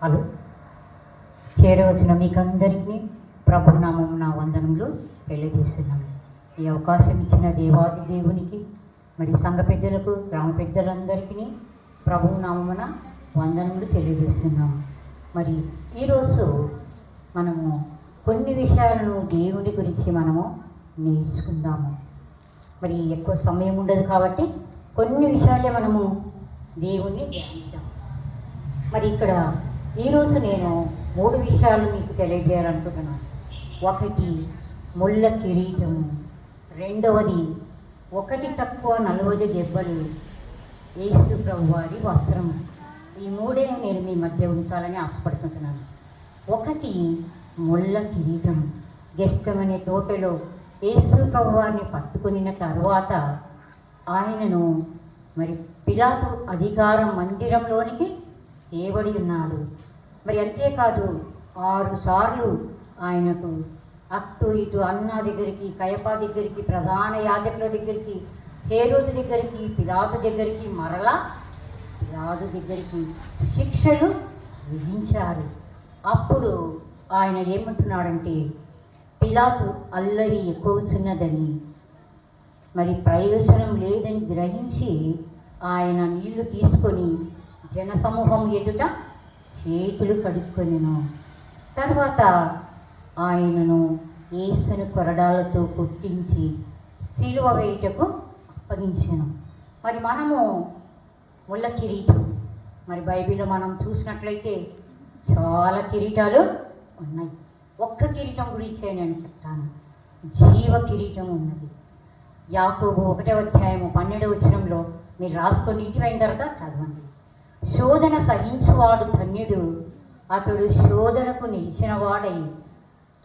Hello, చేరవచ్చిన మీకందరికీ ప్రభునామం నా వందనములు తెలియజేస్తున్నాను. ఈ అవకాశం ఇచ్చిన దేవాది దేవునికి, మరి సంఘ పెద్దలకు, గ్రామ పెద్దలందరికీ ప్రభునామమున వందనములు తెలియజేస్తున్నాము. మరి ఈరోజు మనము కొన్ని విషయాలను దేవుని గురించి మనము నేర్చుకుందాము. మరి ఎక్కువ సమయం ఉండదు కాబట్టి కొన్ని విషయాలే మనము దేవుణ్ణి ధ్యానిద్దాం. మరి ఇక్కడ ఈరోజు నేను 3 విషయాలు మీకు తెలియజేయాలనుకుంటున్నాను. ఒకటి ముళ్ళ కిరీటము, రెండవది 1 తక్కువ 40 దెబ్బలు యేసు ప్రభువారి వస్త్రము. ఈ 3 నేను మీ మధ్య ఉంచాలని ఆశపడుతుంటున్నాను. ఒకటి ముళ్ళ కిరీటం. గెత్సెమనే తోటలో యేసు ప్రభువారిని పట్టుకున్న తరువాత ఆయనను మరి పిలాతు అధికార మందిరంలోనికి తేబడి ఉన్నాడు. మరి అంతేకాదు 6 సార్లు ఆయనకు అటు ఇటు అన్న దగ్గరికి, కయపా దగ్గరికి, ప్రధాన యాజకుల దగ్గరికి, హేరోదు దగ్గరికి, పిలాతు దగ్గరికి, మరలా పిలాతు దగ్గరికి శిక్షలు విధించారు. అప్పుడు ఆయన ఏమంటున్నాడంటే, పిలాతు అల్లరి ఎక్కువచున్నదని, మరి ప్రయోజనం లేదని గ్రహించి ఆయన నీళ్లు తీసుకొని జనసమూహం ఎదుట చేతులు కడుక్కొనెను. తర్వాత ఆయనను యేసును కొరడాలతో కొట్టించి సిలువ వేయుటకు అప్పగించెను. మరి మనము ముళ్ళ కిరీటం, మరి బైబిల్లో మనం చూసినట్లయితే చాలా కిరీటాలు ఉన్నాయి. ఒక్క కిరీటం గురించే నేను చెప్తాను. జీవ కిరీటం ఉన్నది. యాకోబు 1వ అధ్యాయము 12వ వచనంలో మీరు రాసుకొని ఇంటికి అయిన తర్వాత చదవండి. శోధన సహించువాడు ధన్యుడు, అతడు శోధనకు నిలిచిన వాడై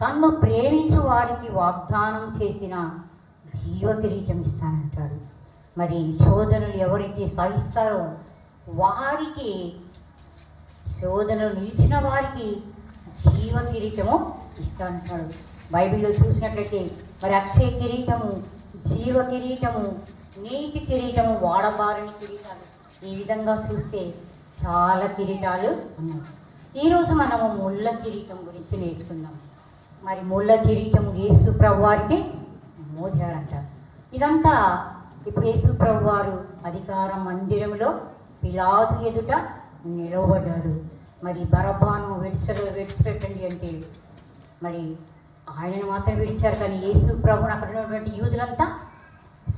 తన్ను ప్రేమించు వారికి వాగ్దానం చేసిన జీవ కిరీటం ఇస్తానంటాడు. మరి శోధనలు ఎవరైతే సహిస్తారో వారికి, శోధనలు నిలిచిన వారికి జీవ కిరీటము ఇస్తానంటాడు. బైబిల్లో చూసినట్లయితే మరి అక్షయ కిరీటము, జీవ కిరీటము, నీటి కిరీటము, వాడబారని కిరీటాలు, ఈ విధంగా చూస్తే చాలా కిరీటాలు ఉన్నాయి. ఈరోజు మనము ముళ్ళ కిరీటం గురించి నేర్చుకుందాం. మరి ముళ్ళ కిరీటం యేసు ప్రభువారికి మోదారంట. ఇదంతా ఇప్పుడు యేసు ప్రభువారు అధికార మందిరంలో పిలాతు ఎదుట నిలవబడ్డాడు. మరి బరబ్బాను విడిచిపెట్టండి అంటే మరి ఆయనను మాత్రం విడిచారు, కానీ యేసు ప్రభుని అక్కడ ఉన్నటువంటి యూదులంతా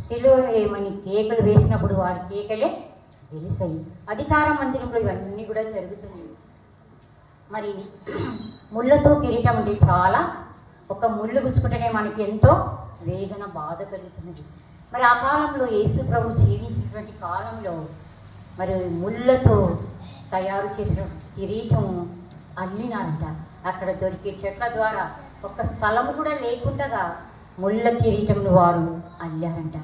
సిలువ ఏమని కేకలు వేసినప్పుడు వారి కేకలే వెలిసాయి. అధికార మందిరంలో ఇవన్నీ కూడా జరుగుతుంది. మరి ముళ్ళతో కిరీటం అంటే చాలా, ఒక ముళ్ళు గుచ్చుకుంటేనే మనకి ఎంతో వేదన, బాధ కలుగుతున్నది. మరి ఆ కాలంలో యేసు ప్రభు జీవించినటువంటి కాలంలో మరి ముళ్ళతో తయారు చేసిన కిరీటం అల్లినారంట. అక్కడ దొరికే చెట్ల ద్వారా ఒక స్థలము కూడా లేకుండా ముళ్ళ కిరీటంను వారు అల్లారంట.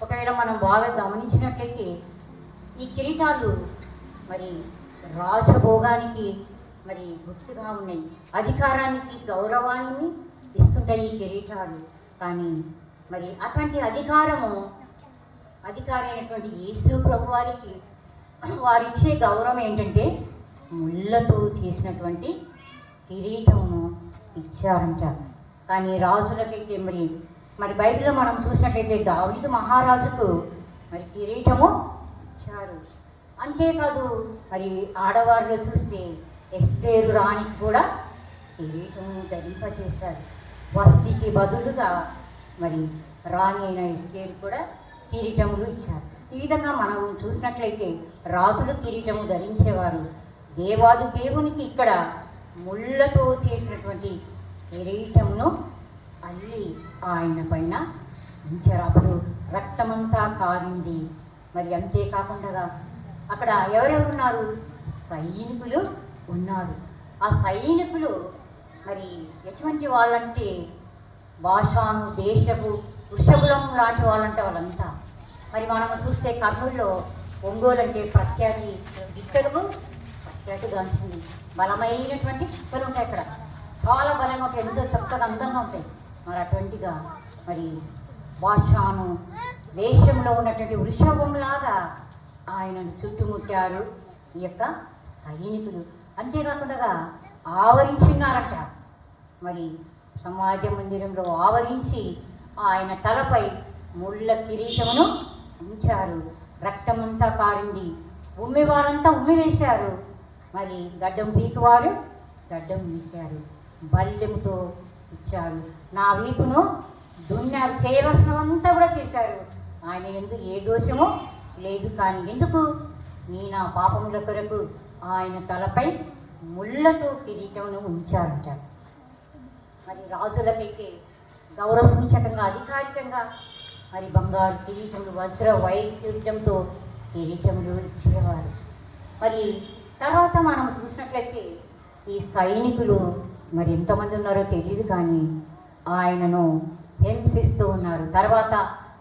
ఒకవేళ మనం బాగా గమనించినట్లయితే ఈ కిరీటాలు మరి రాజభోగానికి మరి గుర్తుగా ఉన్నాయి. అధికారానికి, గౌరవాన్ని ఇస్తుంటాయి ఈ కిరీటాలు. కానీ మరి అటువంటి అధికారి అయినటువంటి యేసు ప్రభు వారికి వారిచ్చే గౌరవం ఏంటంటే ముళ్ళతో చేసినటువంటి కిరీటమును ఇచ్చారంట. కానీ రాజులకైతే మరి బైబిల్లో మనం చూసినట్లయితే దావీదు మహారాజుకు మరి కిరీటము ఇచ్చారు. అంతేకాదు మరి ఆడవారిలో చూస్తే ఎస్తేరు రాణికి కూడా కిరీటము ధరింపచేశారు. వస్తికి బదులుగా మరి రాణి అయిన ఎస్తేరు కూడా కిరీటములు ఇచ్చారు. ఈ విధంగా మనం చూసినట్లయితే రాజులు కిరీటము ధరించేవారు. దేవాది దేవునికి ఇక్కడ ముళ్ళతో చేసినటువంటి కిరీటమును అల్లి ఆయన పైన ఉంచారు. అప్పుడు రక్తమంతా కారింది. మరి అంతేకాకుండా అక్కడ ఎవరెవరు ఉన్నారు? సైనికులు ఉన్నారు. ఆ సైనికులు మరి ఎటువంటి వాళ్ళంటే భాషాను దేశపు వృషభులం లాంటి వాళ్ళంటే వాళ్ళంతా. మరి మనము చూస్తే కర్నూలులో ఒంగోలు అంటే ప్రఖ్యాతి, గిట్టెలకు ప్రఖ్యాతిగాంచింది. బలమైనటువంటి కుక్కలు ఉంటాయి అక్కడ, చాలా బలంగా ఉంటాయి, ఎంతో చక్కగా అందంగా ఉంటాయి. మరి అటువంటిగా మరి భాషాను దేశంలో ఉన్నటువంటి వృషభంలాగా ఆయనను చుట్టుముట్టారు ఈ యొక్క సైనికులు. అంతేకాకుండా ఆవరించున్నారంట. మరి సమాజ మందిరంలో ఆవరించి ఆయన తలపై ముళ్ళ కిరీటమును ఉంచారు. రక్తమంతా కారింది, ఉమ్మివారంతా ఉమ్మివేశారు. మరి గడ్డం పీకువారు గడ్డం పీకారు, బల్లెముతో ఇచ్చారు. నా వీపును దున్నారు, చేయవలసినవంతా కూడా చేశారు. ఆయన ఎందుకు ఏ దోషమో లేదు, కానీ ఎందుకు నా పాపముల కొరకు ఆయన తలపై ముళ్ళతో కిరీటమును ఉంచారంట. మరి రాజులకైతే గౌరవ సూచకంగా అధికారికంగా మరి బంగారు కిరీటములు, వజ్ర వైకిరీటంతో కిరీటములు ఇచ్చేవారు. మరి తర్వాత మనం చూసినట్లయితే ఈ సైనికులు మరి ఎంతమంది ఉన్నారో తెలియదు, కానీ ఆయనను హింసిస్తూ ఉన్నారు. తర్వాత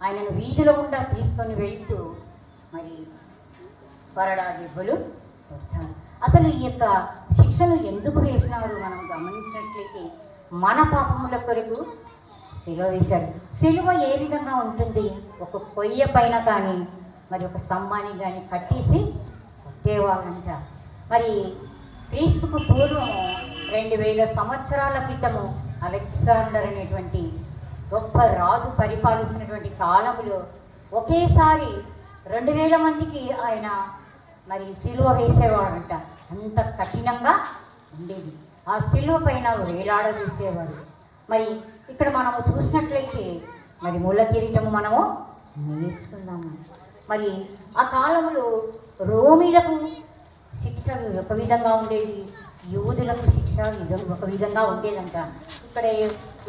ఆయనను వీధుల గుండా తీసుకొని వెళ్తూ మరి కొరడా దెబ్బలు కొడతారు. అసలు ఈ యొక్క శిక్షను ఎందుకు వేసినారు మనం గమనించినట్లయితే మన పాపముల కొరకు సిలువ వేశారు. సిలువ ఏ విధంగా ఉంటుంది? ఒక కొయ్య పైన కానీ మరి ఒక స్తంభాన్ని కానీ కట్టేసి కొట్టేవాళ్ళంట. మరి క్రీస్తుకు పూర్వము 2000 సంవత్సరాల క్రితము అలెగ్జాండర్ అనేటువంటి గొప్ప రాజు పరిపాలిస్తున్నటువంటి కాలంలో ఒకేసారి 2000 మందికి ఆయన మరి సిలువ వేసేవాడంట. అంత కఠినంగా ఉండేది. ఆ సిలువ పైన వేలాడ వేసేవాడు. మరి ఇక్కడ మనము చూసినట్లయితే మరి ముళ్ళ కిరీటము మనము నేర్చుకుందాము. మరి ఆ కాలంలో రోమీలకు శిక్ష ఒక విధంగా ఉండేది, యూదులకు శిక్ష ఒక విధంగా ఉండేదంట. ఇక్కడ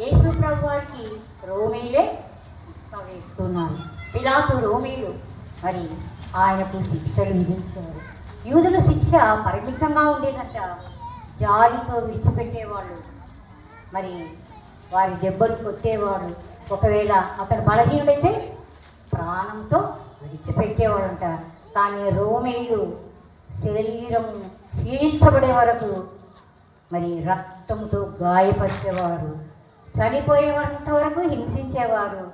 యేసు ప్రభు వారికి రోమీలే శిక్ష వేస్తున్నారు. పిలాతు రోమీలు మరి ఆయనకు శిక్షలు విధించారు. యూదుల శిక్ష పరిమితంగా ఉండేదంట. జాలితో విడిచిపెట్టేవాళ్ళు, మరి వారి దెబ్బలు కొట్టేవాడు. ఒకవేళ అతను బలహీనుడైతే ప్రాణంతో విడిచిపెట్టేవాడంట. కానీ రోమీయులు శరీరం క్షీణించబడే వరకు మరి రక్తంతో గాయపరిచేవారు, చనిపోయేంత వరకు హింసించేవారు.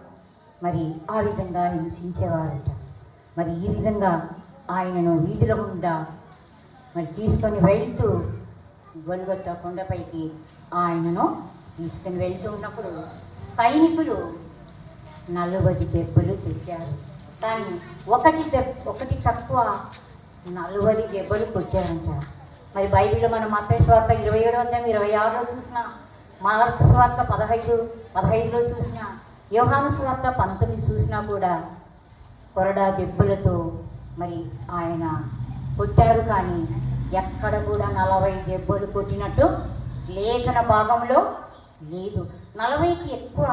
మరి ఆ విధంగా హింసించేవారట. మరి ఈ విధంగా ఆయనను వీధుల గుండా మరి తీసుకొని వెళ్తూ గొల్గొతా కొండపైకి ఆయనను తీసుకొని వెళ్తూ ఉన్నప్పుడు సైనికులు 40 దెబ్బలు తెచ్చారు. కానీ ఒకటి తక్కువ 40 దెబ్బలు కొట్టారంట. మరి బైబిల్లో మనం మత్తయి సువార్త 27:26 చూసిన, మార్కు సువార్త 15:15 చూసిన, యోహాను సువార్త 19 చూసినా కూడా కొరడా దెబ్బలతో మరి ఆయన కొట్టారు. కానీ ఎక్కడ కూడా 40 దెబ్బలు కొట్టినట్టు లేఖన భాగంలో లేదు. 40కి ఎక్కువ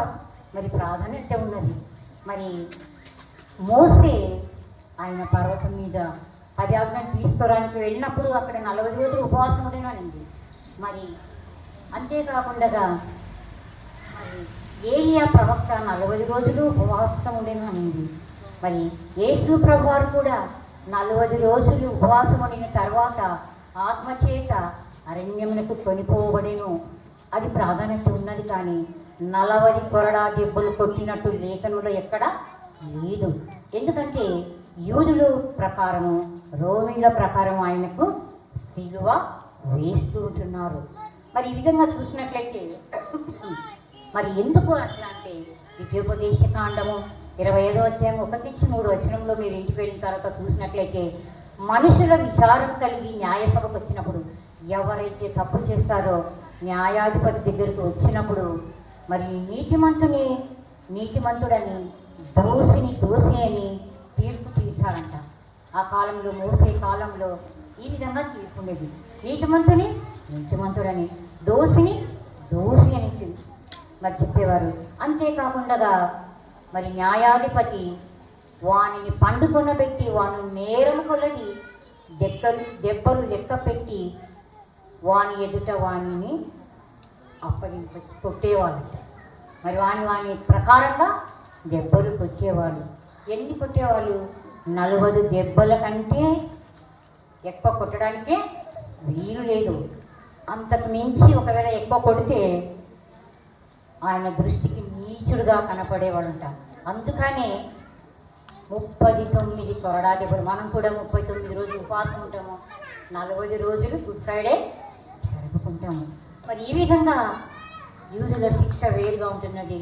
మరి ప్రాధాన్యత ఉన్నది. మరి మోసే ఆయన పర్వతం మీద 10 ఆజ్ఞలు తీసుకోవడానికి వెళ్ళినప్పుడు అక్కడ 40 రోజులు ఉపవాసం ఉండినానండి. మరి అంతేకాకుండా మరి ఏలియా ప్రవక్త 40 రోజులు ఉపవాసం ఉండినానండి. మరి యేసు ప్రభు వారు కూడా 40 రోజులు ఉపవాసం ఉండిన తర్వాత ఆత్మచేత అరణ్యమునకు కొనిపోబడెను. అది ప్రాధాన్యత ఉన్నది. కానీ 40 కొరడా దెబ్బలు కొట్టినట్టు లేఖనంలో ఎక్కడ లేదు. ఎందుకంటే యూదుల ప్రకారము, రోమీల ప్రకారం ఆయనకు సిలువ వేస్తూ ఉంటున్నారు. మరి ఈ విధంగా చూసినట్లయితే మరి ఎందుకు అట్లా అంటే ద్వితీయోపదేశ కాండము 25వ అధ్యాయం 1-3 మీరు ఇంటికి వెళ్ళిన తర్వాత చూసినట్లయితే మనుషుల విచారం కలిగి న్యాయసభకు వచ్చినప్పుడు ఎవరైతే తప్పు చేస్తారో న్యాయాధిపతి దగ్గరకు వచ్చినప్పుడు మరి నీతిమంతుడని దోషి అని తీర్పు తీర్చాలంట. ఆ కాలంలో మోసే కాలంలో ఈ విధంగా తీర్పు ఉండేది. నీతిమంతుడని దోషి అని మరి చెప్పేవారు. అంతేకాకుండా మరి న్యాయాధిపతి వానిని పండుకొనబెట్టి వాని నేరం కొలది దెబ్బలు లెక్క పెట్టి వాని ఎదుట వాణిని కొట్టేవాళ్ళట. మరి వాని ప్రకారంగా దెబ్బలు కొట్టేవాళ్ళు. ఎన్ని కొట్టేవాళ్ళు? 40 దెబ్బల కంటే ఎక్కువ కొట్టడానికే వీలు లేదు. అంతకు మించి ఒకవేళ ఎక్కువ కొడితే ఆయన దృష్టికి నీచుడుగా కనపడేవాళ్ళంట. అందుకనే 39 కొరడా దెబ్బలు. మనం కూడా 39 రోజులు ఉపవాసం ఉంటాము. 40 రోజులు గుడ్ ఫ్రైడే జరుపుకుంటాము. మరి ఈ విధంగా యూదుల శిక్ష వేరుగా ఉంటున్నది,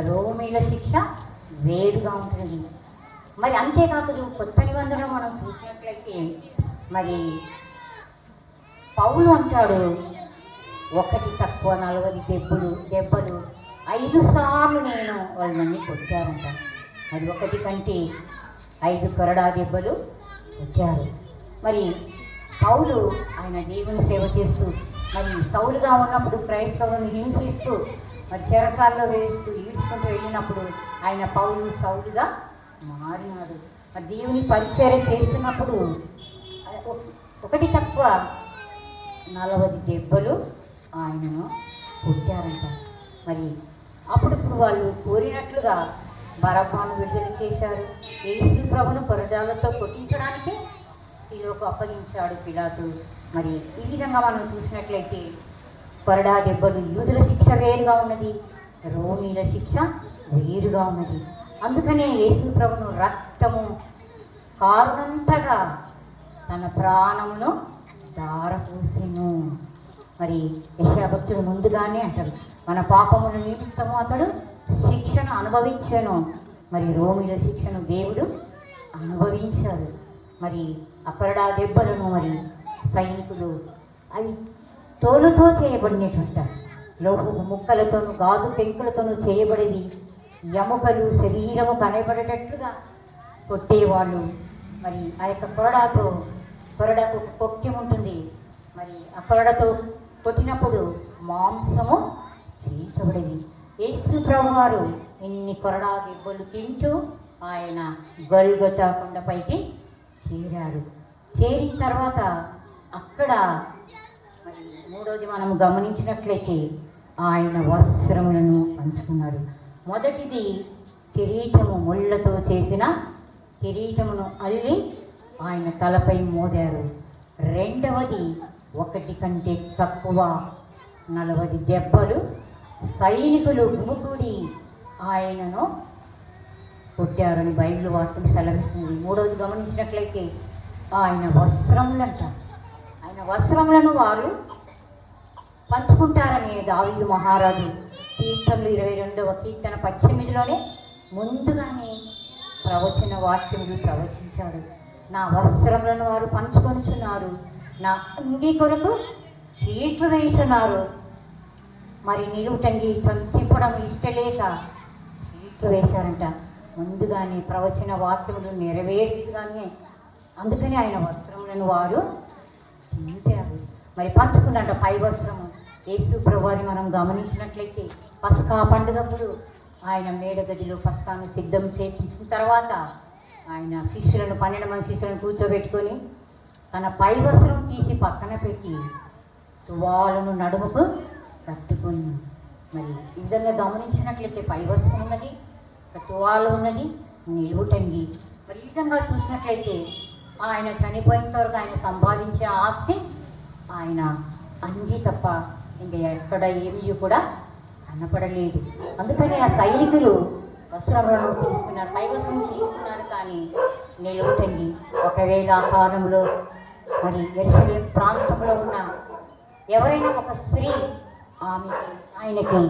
రోమీల శిక్ష వేరుగా ఉంటుంది. మరి అంతేకాదు కొత్త నిబంధనలు మనం చూసినట్లయితే మరి పౌలు అంటాడు, 1 తక్కువ 40 దెబ్బలు 5 సార్లు నేను వాళ్ళని కొట్టారంట. మరి 1 కంటే 5 కొరడా దెబ్బలు కొట్టారు. మరి పౌలు ఆయన దేవుని సేవ చేస్తూ మరి సౌలుగా ఉన్నప్పుడు క్రైస్తవులను హింసిస్తూ మరి చెరసాల్లో వేస్తూ ఈడ్చుకుంటూ వెళ్ళినప్పుడు ఆయన పౌలు సౌలుగా మారినాడు. మరి దేవుని పరిచర్య చేస్తున్నప్పుడు 1 తక్కువ 40 దెబ్బలు ఆయనను కొట్టారంట. మరి అప్పుడు వాళ్ళు కోరినట్లుగా బరబ్బాను విడుదల చేశారు. యేసు ప్రభును కొరడాలతో కొట్టించడానికి శిలువకు అప్పగించాడు పిలాతు. మరి ఈ విధంగా మనం చూసినట్లయితే కొరడా దెబ్బలు యూదుల శిక్ష వేరుగా ఉన్నది, రోమీల శిక్ష వేరుగా ఉన్నది. అందుకనే యేసు ప్రభును రక్తము కారునంతగా తన ప్రాణమును దారపోసెను. మరి యెషయా భక్తుడు ముందుగానే అంటాడు, మన పాపముల నిమిత్తము అతడు శిక్షను అనుభవించాను. మరి రోమిల శిక్షను దేవుడు అనుభవించారు. మరి అపరడా దెబ్బలను మరి సైనికులు అవి తోలుతో చేయబడినటువంటి లోహపు ముక్కలతోనూ గాజు పెంకులతోనూ చేయబడేది ఎముకలు శరీరము కనబడేటట్లుగా కొట్టేవాళ్ళు. మరి ఆ యొక్క కొరడాకు ఒక పొక్కెం ఉంటుంది. మరి ఆ కొరడతో కొట్టినప్పుడు మాంసము చీల్చబడేది. యేసు ప్రభువారు ఇన్ని కొరడా దెబ్బలు తింటూ ఆయన గొల్గొతా కొండపైకి చేరారు. చేరిన తర్వాత అక్కడ మరి 3వది మనం గమనించినట్లయితే ఆయన వస్త్రములను పంచుకున్నారు. మొదటిది కిరీటము, ముళ్ళతో చేసిన కిరీటమును అల్లి ఆయన తలపై మోదారు. 2వది 1 కంటే తక్కువ 40 దెబ్బలు సైనికులు గుమిగూడి ఆయనను కొట్టారని బైబిల్ వాక్యం సెలవిస్తుంది. 3వది గమనించినట్లయితే ఆయన వస్త్రములంట, ఆయన వస్త్రములను వారు పంచుకుంటారని దావీదు మహారాజు కీర్తనలు 22వ కీర్తన 18లోనే ముందుగానే ప్రవచన వాక్యములు ప్రవచించాడు. నా వస్త్రములను వారు పంచుకొనుచున్నారు, నా అంగీ కొరకు చీట్లు వేస్తున్నారు. మరి నిలువుటంగి తిప్పడం ఇష్టలేక చీట్లు వేశారంట. ముందుగానే ప్రవచన వాక్యములు నెరవేరుగానే అందుకని ఆయన వస్త్రములను వారు చింపారు. మరి పంచుకున్నట్ట పై వస్త్రము యేసు ప్రభువారిని మనం గమనించినట్లయితే పస్కా పండుగప్పుడు ఆయన మేడగదిలో పస్కాను సిద్ధం చేయించిన తర్వాత ఆయన శిష్యులను 12 మంది శిష్యులను కూర్చోబెట్టుకొని తన పై వస్త్రం తీసి పక్కన పెట్టి తువాలను నడుముకు కట్టుకొని మరి ఈ విధంగా గమనించినట్లయితే పై వస్త్రం ఉన్నది, తువాలు ఉన్నది, నిలువుటంగి. మరి ఈ విధంగా చూసినట్లయితే ఆయన చనిపోయినంత వరకు ఆయన సంపాదించే ఆస్తి ఆయన అంగీ తప్ప ఇంకా ఎక్కడ ఏమీ కూడా కనపడలేదు. అందుకని ఆ సైనికులు వస్త్రములను తీసుకున్నారు, పై వస్త్రం తీసుకున్నారు, కానీ నిలువుటంగి. ఒకవేళ ఆ కాలంలో మరి యెరూషలేము ప్రాంతంలో ఉన్న ఎవరైనా ఒక స్త్రీ ఆయనకి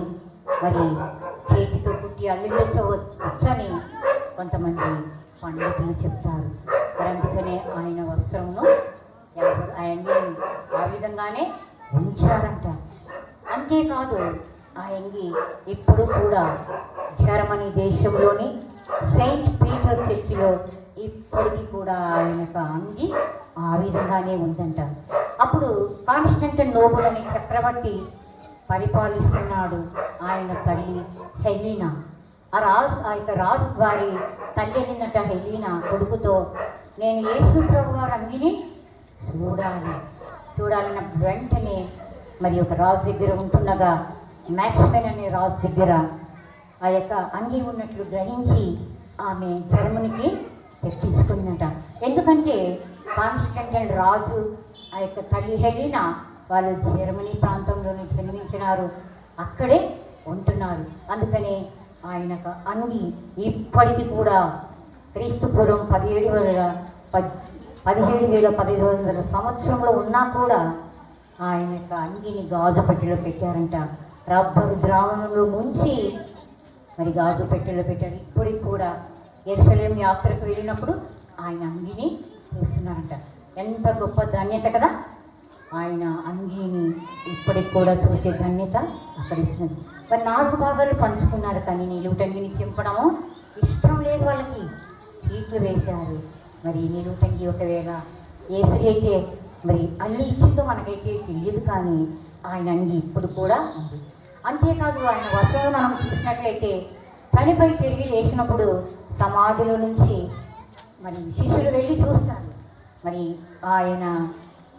మరి చేతితో కుట్టి అల్లించవచ్చని కొంతమంది పండితులు చెప్తారు. మరి అందుకనే ఆయన వస్త్రమును ఆయన్ని ఆ విధంగానే ఉంచారంట. అంతేకాదు ఆయన్ని ఇప్పుడు కూడా జర్మనీ దేశంలోని సెయింట్ పీటర్ చర్చిలో ఇప్పటికీ కూడా ఆయనకు అంగి ఆ విధంగానే ఉందంట. అప్పుడు కాన్స్టంటినోపుల్ అనే చక్రవర్తి పరిపాలిస్తున్నాడు. ఆయన తల్లి హెలీనా, ఆ యొక్క రాజు వారి తల్లి అయిందట హెలీనా కొడుకుతో, నేను యేసు ప్రభు గారి అంగిని చూడాలన్న వెంటనే మరి ఒక రాజు దగ్గర ఉంటుండగా మ్యాక్స్మెన్ అనే రాజు దగ్గర ఆ యొక్క అంగి ఉన్నట్లు గ్రహించి ఆమె జర్మనీకి తెప్పించుకుందంట. ఎందుకంటే కాన్స్టంటైన్ రాజు ఆ యొక్క తల్లి హెలీనా వాళ్ళు జర్మనీ ప్రాంతంలోనే జన్మించినారు, అక్కడే ఉంటున్నారు. అందుకనే ఆయనకు అంగి ఇప్పటికీ కూడా క్రీస్తు పూర్వం 17,500 సంవత్సరంలో ఉన్నా కూడా ఆయన యొక్క అంగిని గాజు పెట్టెలో పెట్టారంట. రబ్బరు ద్రావణంలో ముంచి మరి గాజు పెట్టెలో పెట్టారు. ఇప్పటికి కూడా యెరూషలేము యాత్రకు వెళ్ళినప్పుడు ఆయన అంగిని చూస్తున్నారంట. ఎంత గొప్ప ధన్యత కదా! ఆయన అంగీని ఇప్పటికి కూడా చూసే ధన్యత అక్కడ ఇస్తున్నది. మరి 4 భాగాలు పంచుకున్నారు, కానీ నిలువుటంగిని చింపడము ఇష్టం లేదు వాళ్ళకి. చీట్లు వేశారు. మరి నిలువుటంగి ఒకవేళ ఏసరి అయితే మరి అల్లి ఇచ్చిందో మనకైతే తెలియదు, కానీ ఆయన అంగి ఇప్పుడు కూడా ఉంది. అంతేకాదు ఆయన వస్త్రాలు మనం చూసినట్లయితే చనిపోయి తిరిగి లేచినప్పుడు సమాధిలో నుంచి మరి శిష్యులు వెళ్ళి చూస్తారు. మరి ఆయన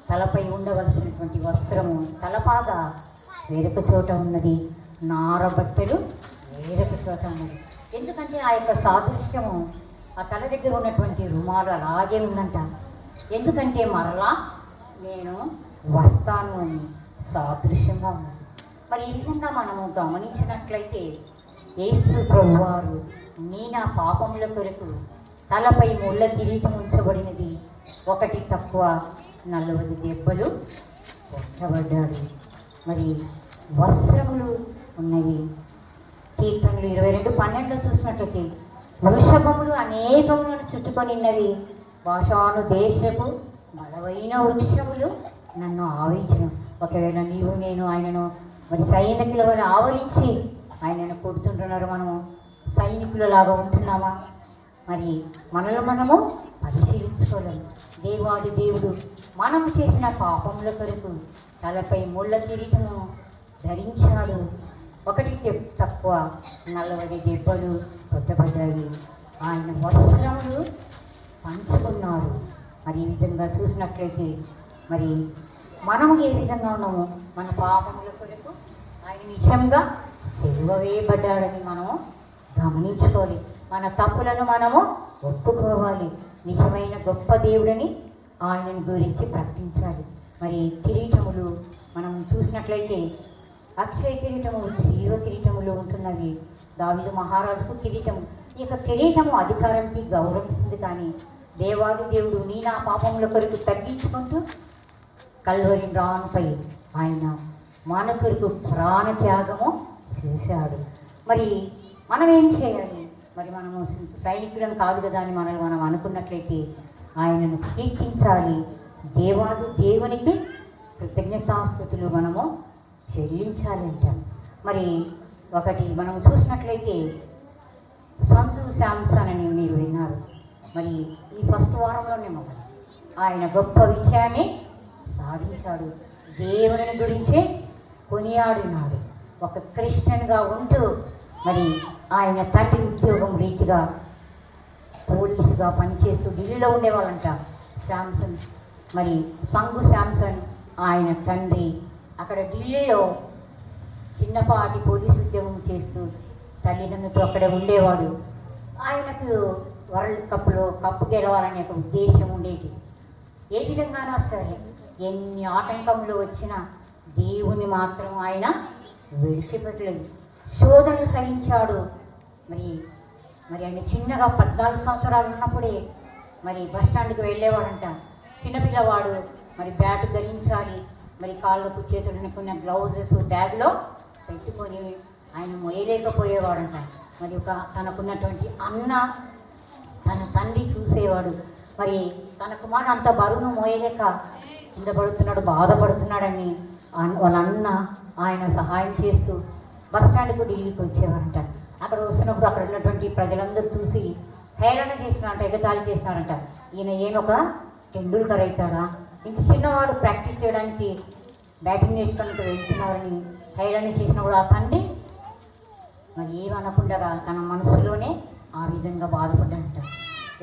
తలపై ఉండవలసినటువంటి వస్త్రము తలపాగా వేరొక చోట ఉన్నది, నారబట్టెలు వేరొక చోట ఉన్నది. ఎందుకంటే ఆ యొక్క సాదృశ్యము ఆ తల దగ్గర ఉన్నటువంటి రుమాలు అలాగే ఉందంట. ఎందుకంటే మరలా నేను వస్తాను అని సాదృశ్యంగా ఉన్నది. మరి ఈ విధంగా మనము గమనించినట్లయితే యేసు ప్రభువారు నా పాపముల కొరకు తలపై ముళ్ళ కిరీటం ఉంచబడినది, 1 తక్కువ 40 దెబ్బలు కొట్టబడ్డాడు. మరి వస్త్రములు ఉన్నవి. కీర్తనలు 22:12 చూసినట్లయితే వృషభములు అనేకములను చుట్టుకొనిన్నవి, భాషాను దేశపు బలమైన వృక్షములు నన్ను ఆవరించను. ఒకవేళ నీవు నేను ఆయనను మరి సైనికుల వారు ఆవరించి ఆయనను కొడుతుంటున్నారు, మనము సైనికులలాగా ఉంటున్నామా? మరి మనము పరిశీలించుకోలేము. దేవాది దేవుడు మనము చేసిన పాపముల కొరకు తలపై ముళ్ళ కిరీటము ధరించాడు, 1 తక్కువ 40 దెబ్బలు కొట్టబడ్డాయి. ఆయన వస్త్రములు పంచుకున్నారు. మరి ఈ విధంగా చూసినట్లయితే మరి మనము ఏ విధంగా ఉన్నామో మన పాపముల కొరకు ఆయన నిజంగా సిలువ వేయబడ్డాడని మనము గమనించుకోవాలి. మన తప్పులను మనము ఒప్పుకోవాలి. నిజమైన గొప్ప దేవుడని ఆయనను గురించి ప్రకటించాలి. మరి కిరీటములు మనం చూసినట్లయితే అక్షయ కిరీటము, జీవ కిరీటములు ఉంటున్నవి. దావీదు మహారాజుకు కిరీటము, ఈ యొక్క కిరీటము అధికారానికి గౌరవిస్తుంది. కానీ దేవాది దేవుడు నా పాపముల కొరకు తగ్గించుకుంటూ కల్వరి రానుపై ఆయన మన కొరకు ప్రాణ త్యాగము చేశాడు. మరి మనం ఏం చేయాలి? మరి మనము సైనికులను కాదు కదా అని మనం అనుకున్నట్లయితే ఆయనను కీర్తించాలి. దేవునికి కృతజ్ఞతాస్తుతులు మనము చెల్లించాలి అంటాం. మరి ఒకటి మనం చూసినట్లయితే సంతు శాంసన్ అని మీరు విన్నారు. మరి ఈ ఫస్ట్ వారంలోనే మొదలు ఆయన గొప్ప విజయాన్ని సాధించాడు. దేవుని గురించే కొనియాడినాడు. ఒక క్రిస్టియన్గా ఉంటూ మరి ఆయన తండ్రి ఉద్యోగం రీతిగా పోలీసుగా పనిచేస్తూ ఢిల్లీలో ఉండేవాళ్ళంట శాంసన్. మరి సంగు శాంసన్ ఆయన తండ్రి అక్కడ ఢిల్లీలో చిన్నపాటి పోలీసు ఉద్యోగం చేస్తూ తల్లిదండ్రులతో అక్కడే ఉండేవాడు. ఆయనకు వరల్డ్ కప్లో కప్పు గెలవాలనే ఒక ఉద్దేశం ఉండేది. ఏ విధంగానా సరే ఎన్ని ఆటంకములు వచ్చినా దేవుని మాత్రం ఆయన విడిచిపెట్టలేదు. శోధనలు సహించాడు. మరి ఆయన చిన్నగా 14 సంవత్సరాలు ఉన్నప్పుడే మరి బస్ స్టాండ్కి వెళ్ళేవాడంట. చిన్నపిల్లవాడు మరి బ్యాట్ ధరించాలి, మరి కాళ్ళకు చేతులనుకున్న గ్లౌజెస్ బ్యాగ్లో పెట్టుకొని ఆయన మోయలేకపోయేవాడంట. మరి తనకున్నటువంటి అన్న తన తండ్రి చూసేవాడు. మరి తన కుమారుడు అంత బరువును మోయలేక కింద పడుతున్నాడు, బాధపడుతున్నాడని వాళ్ళ అన్న ఆయన సహాయం చేస్తూ బస్ స్టాండ్కు ఢిల్లీకి వచ్చేవారంట. అక్కడ వస్తున్నప్పుడు అక్కడ ఉన్నటువంటి ప్రజలందరూ చూసి హేళన చేసినారంట, ఎగతాళి చేసినారంట. ఈయనొక టెండూల్కర్ అవుతాడా, ఇంత చిన్నవాడు ప్రాక్టీస్ చేయడానికి బ్యాటింగ్ నేర్చుకోవడానికి వెళ్తున్నారని హేళన చేసినప్పుడు ఆ తండ్రి మరి ఏమనకుండా తన మనసులోనే ఆ విధంగా బాధపడ్డాడంట.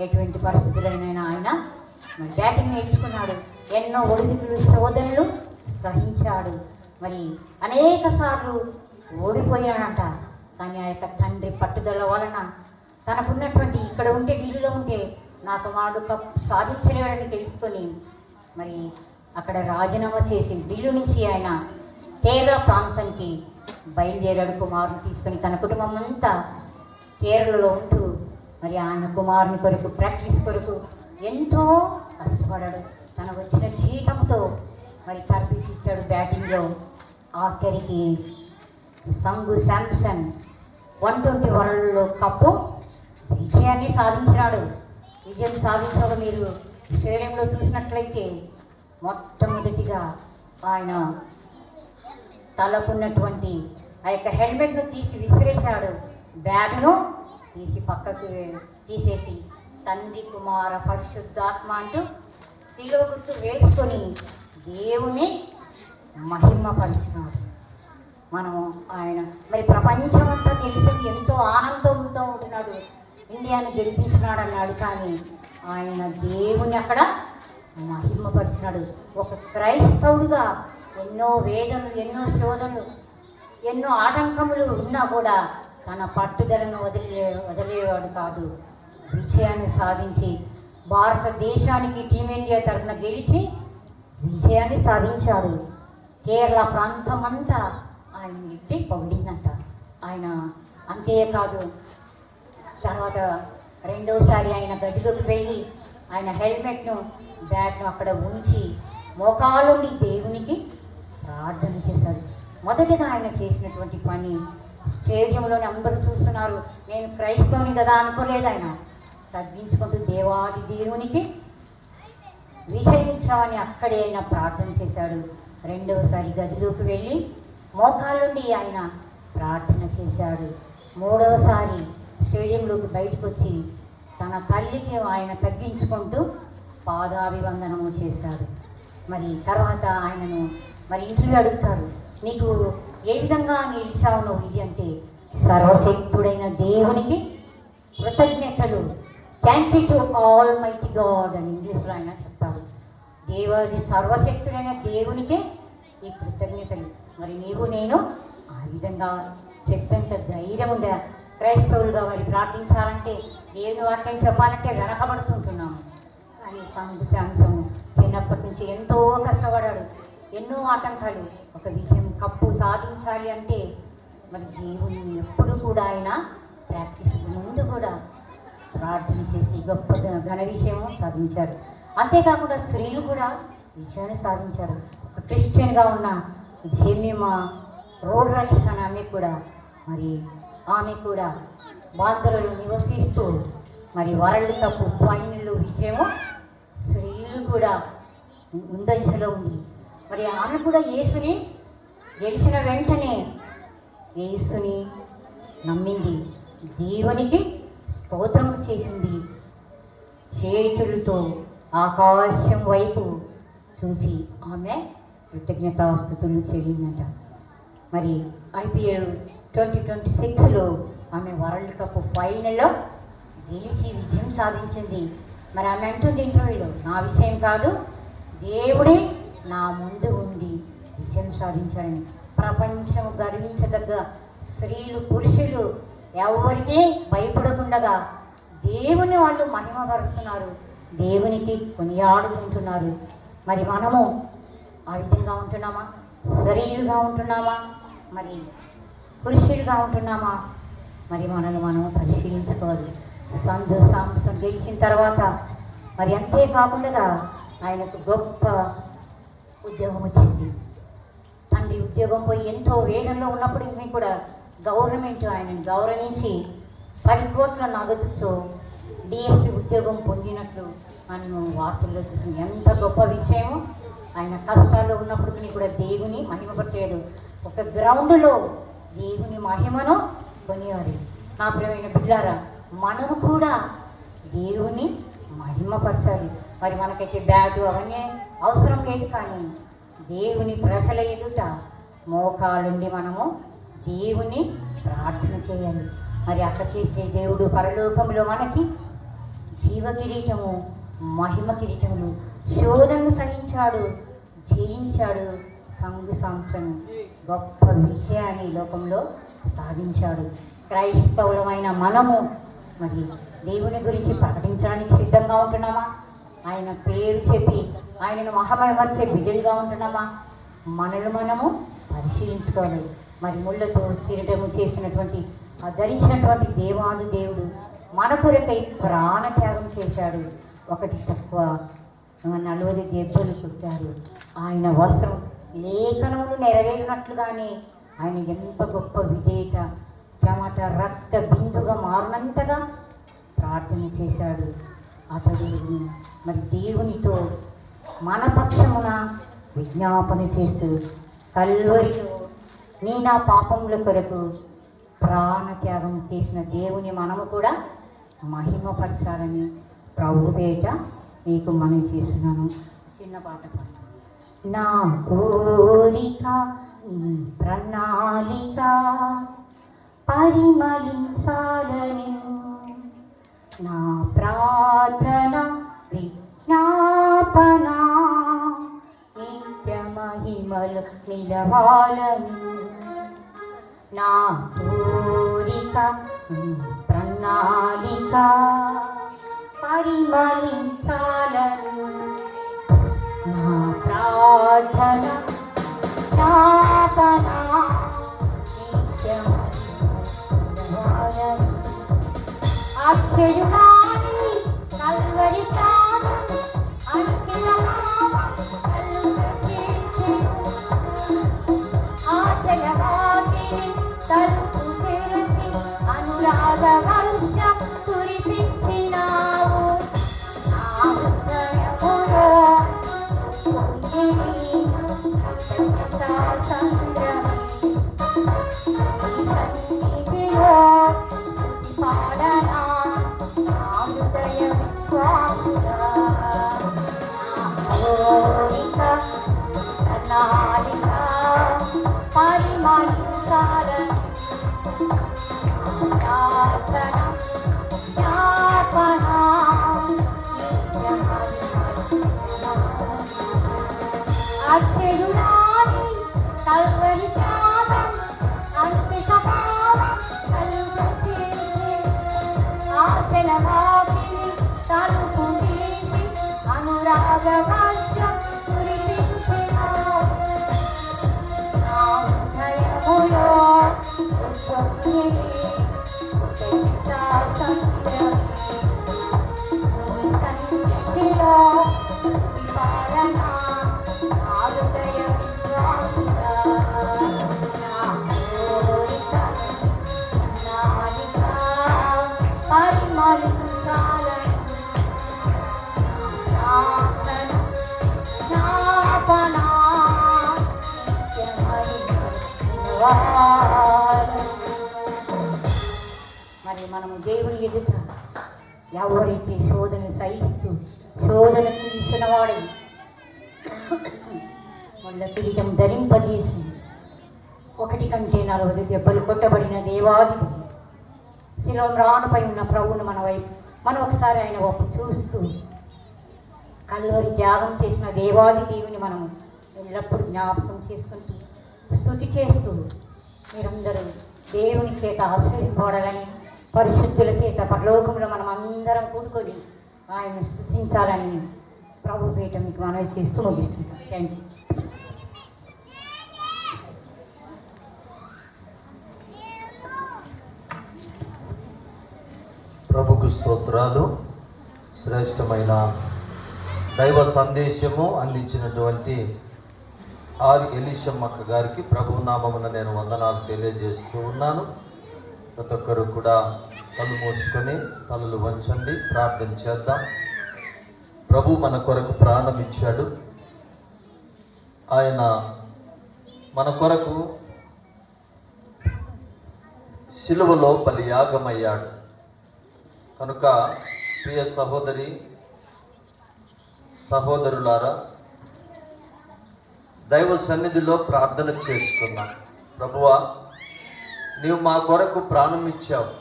ఎటువంటి పరిస్థితులైనా ఆయన మరి బ్యాటింగ్ నేర్చుకున్నాడు. ఎన్నో ఒడిదుడుకులు శోధనలు సహించాడు. మరి అనేక సార్లు ఓడిపోయాడంట. కానీ ఆ యొక్క తండ్రి పట్టుదల వలన తనకున్నటువంటి ఇక్కడ ఉంటే ఢిల్లీలో ఉంటే నా కుమారుడు కప్పు సాధించలేడని తెలుసుకొని మరి అక్కడ రాజీనామా చేసి ఢిల్లీ నుంచి ఆయన కేరళ ప్రాంతానికి బయలుదేరాడు. కుమారుని తీసుకొని తన కుటుంబం అంతా కేరళలో ఉంటూ మరి ఆయన కుమారుని కొరకు ప్రాక్టీస్ కొరకు ఎంతో కష్టపడాడు. తన వచ్చిన జీతంతో మరి తర్పించాడు బ్యాటింగ్లో. ఆఖరికి సంగు శాంసన్ 120 వరల్డ్ కప్పు విజయాన్ని సాధించినాడు. విజయం సాధించగా మీరు స్టేడియంలో చూసినట్లయితే మొట్టమొదటిగా ఆయన తలకున్నటువంటి ఆ యొక్క హెల్మెట్ను తీసి విసిరేశాడు. బ్యాట్ను తీసి పక్కకు తీసేసి తండ్రి కుమార పరిశుద్ధాత్మ అంటూ శిలువ గుర్తు వేసుకొని దేవుని మహిమపరిచినాడు. మనము ఆయన మరి ప్రపంచమంతా తెలిసి ఎంతో ఆనందంతో ఉంటున్నాడు. ఇండియాను గెలిపించినాడు అన్నాడు, కానీ ఆయన దేవుని అక్కడ మహిమపరిచినాడు. ఒక క్రైస్తవుడుగా ఎన్నో వేదనలు, ఎన్నో శోధనలు, ఎన్నో ఆటంకములు ఉన్నా కూడా తన పట్టుదలను వదిలేవాడు కాదు. విజయాన్ని సాధించి భారతదేశానికి టీమిండియా తరఫున గెలిచి విజయాన్ని సాధించాడు. కేరళ ప్రాంతమంతా ఆయన ఎట్టి పొగిడిందంట. ఆయన అంతేకాదు, తర్వాత రెండోసారి ఆయన గదిలోకి వెళ్ళి ఆయన హెల్మెట్ను బ్యాట్ను అక్కడ ఉంచి మోకాలుండి దేవునికి ప్రార్థన చేశాడు. మొదటిగా ఆయన చేసినటువంటి పని, స్టేడియంలోని అందరూ చూస్తున్నారు, నేను క్రైస్తవుని కదా అనుకోలేదు. ఆయన తగ్గించుకుంటూ దేవాది దేవునికి విజయించామని అక్కడే ఆయన ప్రార్థన చేశాడు. రెండవసారి గదిలోకి వెళ్ళి మోకాళ్ళుండి ఆయన ప్రార్థన చేశాడు. మూడవసారి స్టేడియంలోకి బయటకు వచ్చి తన తల్లికి ఆయన తగ్గించుకుంటూ పాదాభివందనము చేశాడు. మరి తర్వాత ఆయనను మరి ఇంటర్వ్యూ అడుగుతారు, నీకు ఏ విధంగా నిలిచావు నువ్వు ఇది అంటే, సర్వశక్తుడైన దేవునికి కృతజ్ఞతలు, thank you to all mighty God అని ఇంగ్లీష్లో ఆయన చెప్తారు. దేవుడి సర్వశక్తుడైన దేవునికే ఈ కృతజ్ఞతలు. మరి నీవు నేను ఆ విధంగా చెప్పేంత ధైర్యం ఉందా? క్రైస్తవులుగా మరి ప్రార్థించాలంటే, దేవుని వాక్యం చెప్పాలంటే వెనకబడుతుంటున్నాము. కానీ సంఘ శాంసము చిన్నప్పటి నుంచి ఎంతో కష్టపడాడు, ఎన్నో ఆటంకాలు. ఒక విజయం కప్పు సాధించాలి అంటే మరి దేవుని ఎప్పుడు కూడా ఆయన ప్రాక్టీస్ ముందు కూడా ప్రార్థన చేసి గొప్ప ఘన విజయము సాధించారు. అంతేకాకుండా స్త్రీలు కూడా విజయాన్ని సాధించారు. ఒక క్రిస్టియన్గా ఉన్న జెమిమా రోడ్రైట్స్ అని ఆమె కూడా బాంధులలో నివసిస్తూ మరి వరల్డ్ కప్ ఫైనల్ విజయము స్త్రీలు కూడా ముందంజలో ఉంది. మరి ఆమె కూడా యేసుని గెలిచిన వెంటనే యేసుని నమ్మింది, దేవునికి స్తోత్రం చేసింది, చేతులతో ఆకాశం వైపు చూసి ఆమె కృతజ్ఞతాస్తుతులు చెల్లిందట. మరి IPL 2026లో ఆమె వరల్డ్ కప్ ఫైనల్లో గెలిచి విజయం సాధించింది. మరి ఆమె అంటుంది ఇంటర్వ్యూలో, నా విజయం కాదు, దేవుడే నా ముందు ఉండి విజయం సాధించాడని. ప్రపంచం గర్వించదగ్గ స్త్రీలు, పురుషులు ఎవరికీ భయపడకుండా దేవుని వాళ్ళు మహిమపరుస్తున్నారు, దేవునికి కొనియాడుకుంటున్నారు. మరి మనము ఆ విధంగా ఉంటున్నామా? స్త్రీలుగా ఉంటున్నామా? మరి పురుషులుగా ఉంటున్నామా? మరి మనల్ని మనం పరిశీలించుకోవాలి. సంఘ సాంసం గెలిచిన తర్వాత మరి అంతేకాకుండా ఆయనకు గొప్ప ఉద్యోగం వచ్చింది. తండ్రి ఉద్యోగం పోయి ఎంతో వేదనలో ఉన్నప్పటికీ కూడా గవర్నమెంట్ ఆయనను గౌరవించి 10 కోట్ల నగదుతో DSP ఉద్యోగం పొందినట్లు మనం వార్తల్లో చూసాం. ఎంత గొప్ప విషయము! ఆయన కష్టాల్లో ఉన్నప్పటికీ కూడా దేవుని మహిమపరచలేదు. ఒక గ్రౌండ్లో దేవుని మహిమను కొనియాడు. నా ప్రియమైన బిడ్డలారా, మనము కూడా దేవుని మహిమపరచాలి. మరి మనకైతే బ్యాటు అవన్నీ అవసరం లేదు, కానీ దేవుని ప్రజల ఎదుట మోకాలుండి మనము దేవుని ప్రార్థన చేయాలి. మరి అట్లా చేస్తే దేవుడు పరలోకంలో మనకి జీవ కిరీటము, మహిమ కిరీటములు, శోధనను సహించాడు, జయించాడు. సంఘ సంస్థను గొప్ప విజయాన్ని లోకంలో సాధించాడు. క్రైస్తవులమైన మనము మరి దేవుని గురించి ప్రకటించడానికి సిద్ధంగా ఉంటున్నామా? ఆయన పేరు చెప్పి ఆయనను మహిమపరిచే బిడ్డలుగా ఉంటున్నామా? మనల్ని మనము పరిశీలించుకోవాలి. మరి ముళ్ళతో కిరీటము చేసినటువంటి ధరించినటువంటి దేవుడు మన కొరకై ప్రాణత్యాగం చేశాడు. ఒకటి తక్కువ 40 దెబ్బలు కొట్టారు. ఆయన వస్త్రం లేఖనములు నెరవేరినట్లుగానే ఆయన ఎంత గొప్ప విజేత, చెమట రక్త బిందుగా మారినంతగా ప్రార్థన చేశాడు. అతడు మరి దేవునితో మన పక్షమున విజ్ఞాపన చేస్తూ కల్వరిలో నా పాపముల కొరకు ప్రాణత్యాగం చేసిన దేవుని మనము కూడా మహిమపరచాలని ప్రభు పేట మీకు మనం చేస్తున్నాను. చిన్న పాట పాడు. నా కోరిక ప్రణాళిక పరిమళించాలని, నా ప్రార్థన విజ్ఞాపన నిత్య మహిమలు నిలవాలని, నా కోరిక ప్రణాళిక పరిమళించాలని, నా ప్రార్థన విజ్ఞాపన నిత్య నిలవాలని. అక్షరుడాని కల్వరి ప్రాణం అంకితనామం కలుగచేసెను, ఆచలవాకిని తలుపు తెరచి అనురాగ వర్షం కురిపించినావు. నా హృదయములో పొంగిని సంద్రమే, నీ సన్నిధిలో పాడనా నా హృదయ విశ్వాసుడా. కోరిక ప్రణాళిక పరిమళించాలని, ప్రార్థన జ్ఞాపన అక్షరుడాని కల్వరి ప్రాణం అంకిత భావం కలుగచేసెను, ఆశల వాకిలి తలుపు తీసి అనురాగ వర్షం కురిపించెను. నా హృదయములో పొంగిని ఉదయిత సంద్రమే, నీ సన్నిధిలో పాడనా నా హృదయ విశ్వాసుడా. నా కోరిక ప్రణాళిక పరిమళించాలని, నా ప్రార్థన జ్ఞాపన నిత్య మహిమలు నిలవాలని. మరి మనము దేవుని ఎదుట ఎవరైతే శోధన సహిస్తూ శోధనకు ఇచ్చినవాడే వాళ్ళ కిరీటం ధరింపజేసి 1 కంటే 40 దెబ్బలు కొట్టబడిన దేవాది శిలోమ్రానుపై ఉన్న ప్రభువును మన వైపు మనం ఒకసారి ఆయన వైపు చూస్తూ కల్వరి త్యాగం చేసిన దేవాది దేవుని మనం ఎల్లప్పుడూ జ్ఞాపకం చేసుకుంటూ స్తుతి చేస్తూ మీరందరూ దేవుని చేత ఆశీర్వదింపబడాలని, పరిశుద్ధుల చేత పరలోకంలో మనం అందరం కూడుకొని ఆయన స్తుతించాలని ప్రభు పేట మీకు మనవి చేస్తూ ముగిస్తున్నాం. Thank you. ప్రభుకు స్తోత్రాలు. శ్రేష్టమైన దైవ సందేశము అందించినటువంటి ఆర్ ఎలీషమ్మక్క గారికి ప్రభు నామమున నేను వందనాలు తెలియజేస్తూ ఉన్నాను. ప్రతి ఒక్కరు కూడా కళ్ళు మూసుకొని తలలు వంచండి, ప్రార్థన చేద్దాం. ప్రభు మన కొరకు ప్రాణం ఇచ్చాడు. ఆయన మన కొరకు సిలువలో బలియాగమయ్యాడు. కనుక ప్రియ సహోదరి సహోదరులారా, దైవ సన్నిధిలో ప్రార్థన చేసుకున్నాం. ప్రభువా, నీవు మా కొరకు ప్రాణం ఇచ్చావు,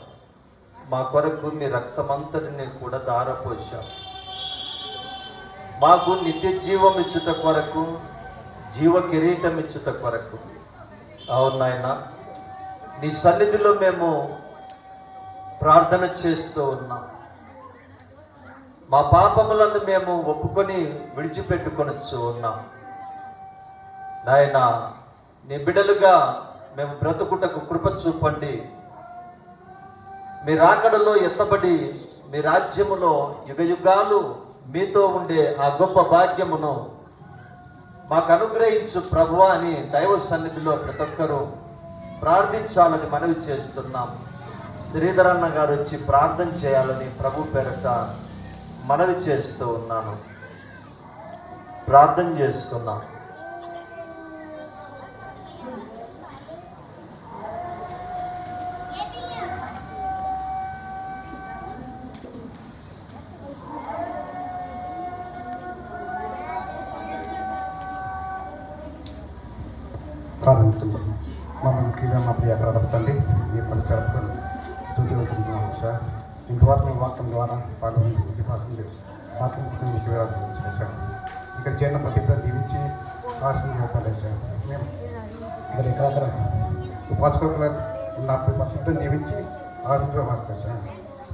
మా కొరకు మీ రక్తమంతటిని కూడా ధారపోసావు. మాకు నిత్య జీవం ఇచ్చుట కొరకు, జీవ కిరీటం ఇచ్చుట కొరకు. అవును నాయనా, నీ సన్నిధిలో మేము ప్రార్థన చేస్తూ ఉన్నాం. మా పాపములను మేము ఒప్పుకొని విడిచిపెట్టుకొనొచ్చు ఉన్నాం. నాయనా, నీ బిడ్డలుగా మేము బ్రతుకుటకు కృప చూపండి. మీ రాకడలో ఎత్తబడి మీ రాజ్యములో యుగయుగాలు మీతో ఉండే ఆ గొప్ప భాగ్యమును మాకు అనుగ్రహించు ప్రభువా అని దైవ సన్నిధిలో ప్రతి ఒక్కరూ ప్రార్థించాలని మనవి చేస్తున్నాం. శ్రీధరన్న గారు వచ్చి ప్రార్థన చేయాలని ప్రభు పేరట మనవి చేస్తూ ఉన్నాను. ప్రార్థన చేసుకుందాం. ప్రారంభిస్తున్నాం. మమ్మల్ని ముఖ్యంగా మా ప్రియ తండ్రి ఈ పరిచయాలు స్థుతి వెళ్తున్నాం సార్. ఇంతవరకు మీ వాక్యం ద్వారా పాల్గొని విశ్వాసం వాక్యం సార్. ఇక్కడ చేరిన ప్రతి ఒక్కరు దీవించి ఆశీర్వదించాలి సార్. మేము ఇక్కడ ఇక్కడ ఉపాసకులు ఉన్న ప్రతి దీవించి ఆశీర్వాదాలు సార్.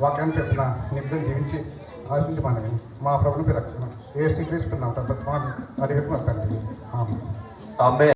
వాక్యాన్ని చెప్పిన నిమిషం దీవించి ఆశించమని మా ప్రభుత్వ రక్షణ ఏ శ్రీకరిస్తున్నాం తప్ప అది తండ్రి. ఆమేన్.